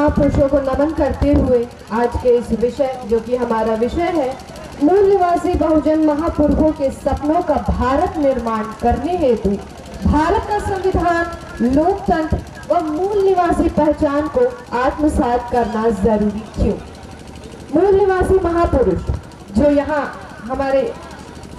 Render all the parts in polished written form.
महापुरुषों को नमन करते हुए आज के इस विषय, जो कि हमारा विषय है, मूल निवासी बहुजन महापुरुषों के सपनों का भारत निर्माण करने हेतु भारत का संविधान, लोकतंत्र व मूल निवासी पहचान को आत्मसात करना जरूरी क्यों। मूल निवासी महापुरुष जो यहाँ हमारे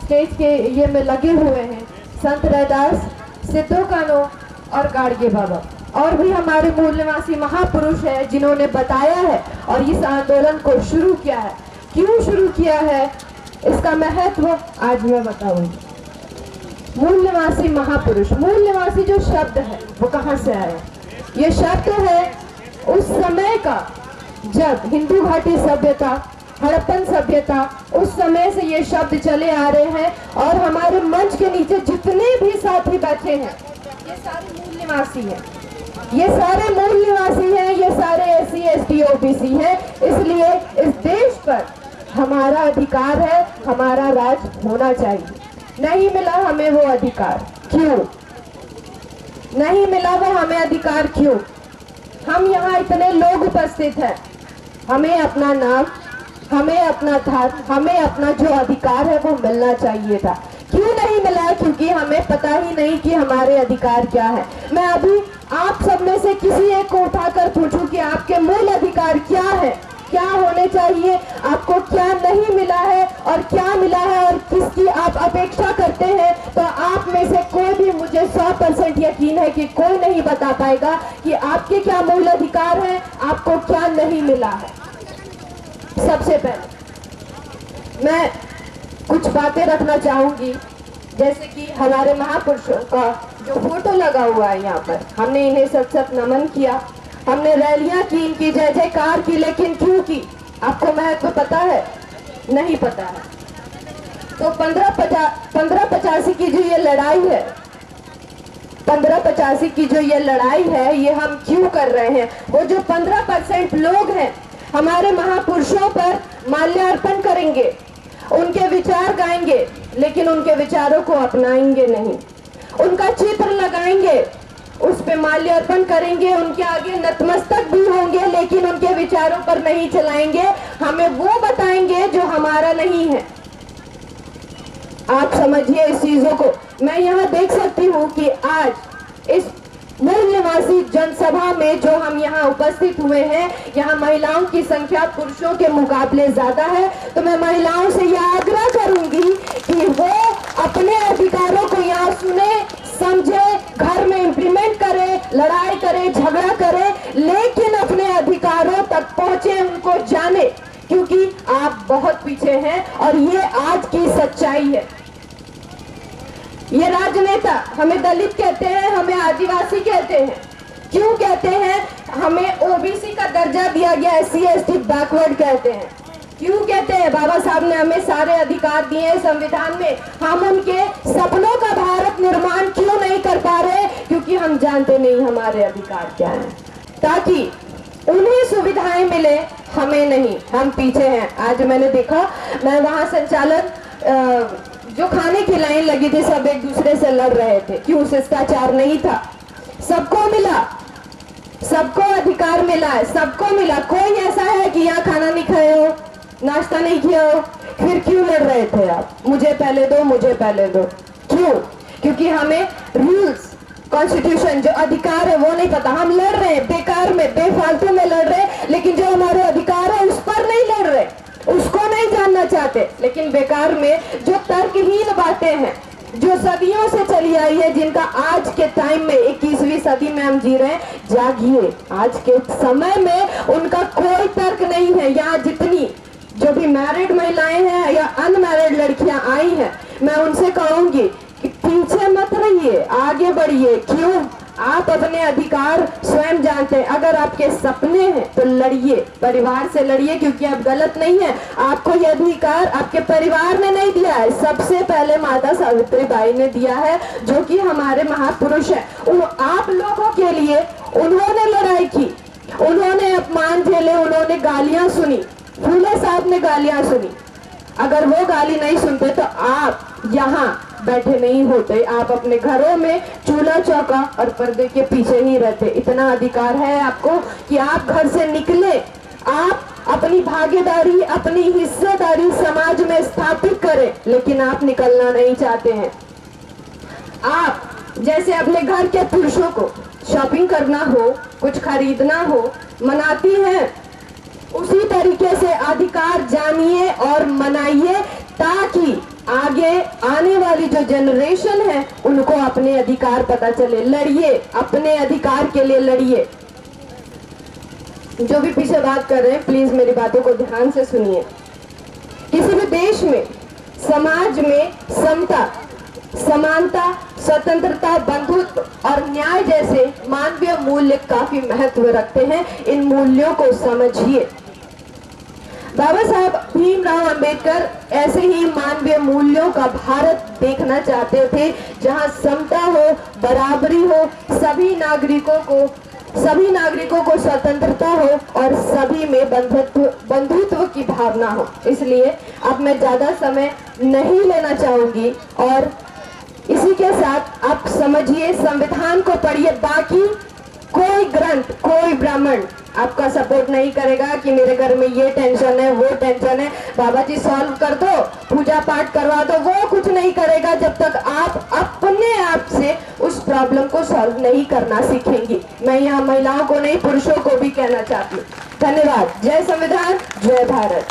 स्टेज के ये में लगे हुए हैं, संत रैदास, सिद्धो कान्हो और गाडगे बाबा, और भी हमारे मूल निवासी महापुरुष है जिन्होंने बताया है और इस आंदोलन को शुरू किया है। क्यों शुरू किया है, इसका महत्व आज मैं बताऊंगी। मूल निवासी महापुरुष, मूल निवासी जो शब्द है वो कहाँ से आया? ये शब्द है उस समय का जब हिंदू घाटी सभ्यता, हड़प्पन सभ्यता, उस समय से ये शब्द चले आ रहे हैं और हमारे मंच के नीचे जितने भी साथी बैठे हैं ये सारे मूल निवासी हैं, ये सारे मूल निवासी हैं, ये सारे SC ST OBC हैं। इसलिए इस देश पर हमारा अधिकार है, हमारा राज होना चाहिए। नहीं मिला हमें वो अधिकार, क्यों नहीं मिला वो हमें अधिकार? क्यों? हम यहाँ इतने लोग उपस्थित हैं, हमें अपना नाम, हमें अपना धर्म, हमें अपना जो अधिकार है वो मिलना चाहिए था। क्यों नहीं मिला? क्योंकि हमें पता ही नहीं कि हमारे अधिकार क्या है। मैं अभी आप सब में से किसी एक को उठाकर पूछूं कि आपके मूल अधिकार क्या है, क्या होने चाहिए, आपको क्या नहीं मिला है और क्या मिला है और किसकी आप अपेक्षा करते हैं, तो आप में से कोई भी, मुझे 100% यकीन है कि कोई नहीं बता पाएगा कि आपके क्या मूल अधिकार है, आपको क्या नहीं मिला है। सबसे पहले मैं कुछ बातें रखना चाहूंगी, जैसे कि हमारे महापुरुषों का जो फोटो लगा हुआ है यहाँ पर, हमने इन्हें सत सत नमन किया, हमने रैलियां की, इनकी जय जयकार की, लेकिन क्यों की? आपको महत्व पता है? नहीं पता है। तो 1585 की जो ये लड़ाई है, 1585 की जो ये लड़ाई है, ये हम क्यों कर रहे हैं? वो जो 15% लोग हैं हमारे महापुरुषों पर माल्यार्पण करेंगे, उनके विचार गाएंगे, लेकिन उनके विचारों को अपनाएंगे नहीं, उनका चित्र लगाएंगे, उस पे माल्यार्पण करेंगे, उनके आगे नतमस्तक भी होंगे, लेकिन उनके विचारों पर नहीं चलाएंगे, हमें वो बताएंगे जो हमारा नहीं है। आप समझिए इस चीजों को। मैं यहाँ देख सकती हूँ कि आज इस मूल निवासी जनसभा में जो हम यहाँ उपस्थित हुए हैं, यहाँ महिलाओं की संख्या पुरुषों के मुकाबले ज्यादा है। तो मैं महिलाओं से यह आग्रह करूंगी कि वो अपने अधिकारों को यहाँ सुने, समझे, घर में इम्प्लीमेंट करे, लड़ाई करे, झगड़ा करे, लेकिन अपने अधिकारों तक पहुंचे, उनको जाने, क्योंकि आप बहुत पीछे हैं और ये आज की सच्चाई है। ये राजनेता हमें दलित कहते हैं, हमें आदिवासी कहते हैं। क्यों कहते हैं? हमें OBC का दर्जा दिया गया, SC ST बैकवर्ड कहते हैं। क्यों कहते हैं? बाबा साहब ने हमें सारे अधिकार दिए हैं संविधान में, हम उनके सपनों का भारत निर्माण क्यों नहीं कर पा रहे? क्योंकि हम जानते नहीं हमारे अधिकार क्या हैं, ताकि उन्हें सुविधाएं मिले, हमें नहीं, हम पीछे हैं। आज मैंने देखा, मैं वहां संचालन जो खाने की लाइन लगी थी, सब एक दूसरे से लड़ रहे थे। क्यों? शिष्टाचार नहीं था, सबको मिला, सबको अधिकार मिला है, सबको मिला। कोई ऐसा है कि यहाँ खाना नहीं खाए हो, नाश्ता नहीं किया हो, फिर क्यों लड़ रहे थे आप? मुझे पहले दो, मुझे पहले दो। क्यों? क्योंकि हमें रूल्स, कॉन्स्टिट्यूशन, जो अधिकार है वो नहीं पता। हम लड़ रहे हैं बेकार में, बेफालतू में लड़ रहे हैं, लेकिन जो हमारे अधिकार है उस पर नहीं लड़ रहे, उसको नहीं जानना चाहते। लेकिन बेकार में जो तर्कहीन बातें हैं, जो सदियों से चली आई है, जिनका आज के टाइम में 21वीं सदी में हम जी रहे हैं, जागिए, आज के समय में उनका कोई तर्क नहीं है। यहाँ जितनी जो भी मैरिड महिलाएं हैं या अनमैरिड लड़कियां आई हैं, मैं उनसे कहूंगी कि पीछे मत रहिए, आगे बढ़िए। क्यों? आप अपने अधिकार स्वयं जानते हैं। अगर आपके सपने हैं तो लड़िए, परिवार से लड़िए, क्योंकि आप गलत नहीं है। आपको यह अधिकार आपके परिवार ने नहीं दिया है, सबसे पहले माता सावित्रीबाई ने दिया है, जो कि हमारे महापुरुष है। आप लोगों के लिए उन्होंने लड़ाई की, उन्होंने अपमान झेले, उन्होंने गालियां सुनी, फूले साहब ने गालियां सुनी। अगर वो गाली नहीं सुनते तो आप यहाँ बैठे नहीं होते, आप अपने घरों में चूल्हा चौका और पर्दे के पीछे ही रहते। इतना अधिकार है आपको कि आप घर से निकले, आप अपनी भागीदारी, अपनी हिस्सेदारी समाज में स्थापित करें, लेकिन आप निकलना नहीं चाहते हैं। आप जैसे अपने घर के पुरुषों को शॉपिंग करना हो, कुछ खरीदना हो, मनाती हैं, उसी तरीके से अधिकार जानिए और मनाइए, ताकि आगे आने वाली जो जनरेशन है उनको अपने अधिकार पता चले। लड़िए, अपने अधिकार के लिए लड़िए। जो भी पीछे बात कर रहे हैं, प्लीज मेरी बातों को ध्यान से सुनिए। किसी भी देश में, समाज में समता, समानता, स्वतंत्रता, बंधुत्व और न्याय जैसे मानवीय मूल्य काफी महत्व रखते हैं। इन मूल्यों को समझिए। बाबा साहब भीमराव अंबेडकर ऐसे ही मानवीय मूल्यों का भारत देखना चाहते थे, जहां समता हो, बराबरी हो, सभी नागरिकों को स्वतंत्रता हो और सभी में बंधुत्व की भावना हो। इसलिए अब मैं ज्यादा समय नहीं लेना चाहूंगी और इसी के साथ आप समझिए, संविधान को पढ़िए। बाकी कोई ग्रंथ, कोई ब्राह्मण आपका सपोर्ट नहीं करेगा कि मेरे घर में ये टेंशन है, वो टेंशन है, बाबा जी सॉल्व कर दो, पूजा पाठ करवा दो। वो कुछ नहीं करेगा जब तक आप अपने आप से उस प्रॉब्लम को सॉल्व नहीं करना सीखेंगी। मैं यहाँ महिलाओं को नहीं, पुरुषों को भी कहना चाहती हूँ। धन्यवाद। जय संविधान, जय भारत।